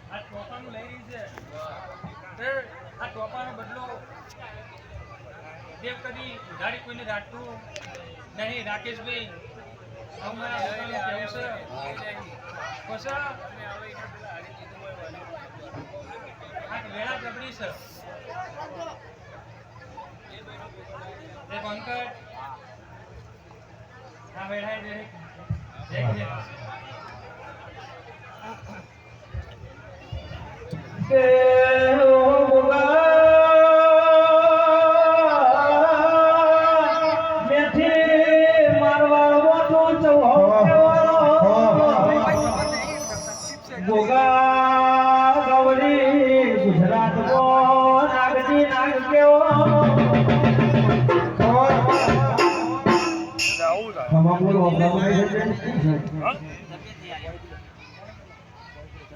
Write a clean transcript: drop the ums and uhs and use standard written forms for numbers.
આ ટોપાનું લઈ રહી છે આ ટોપાનો બદલો દેવ કદી ઉધારી કોઈને રાખતું નહીં. રાકેશભાઈ અમારા લોકોનું કેવું છે પછી આ વેળા ગબડી છે એક અંકટ આ વેળા જે કે ગુજરાત કો નાગજી નાગ કેવો તમામ બોલો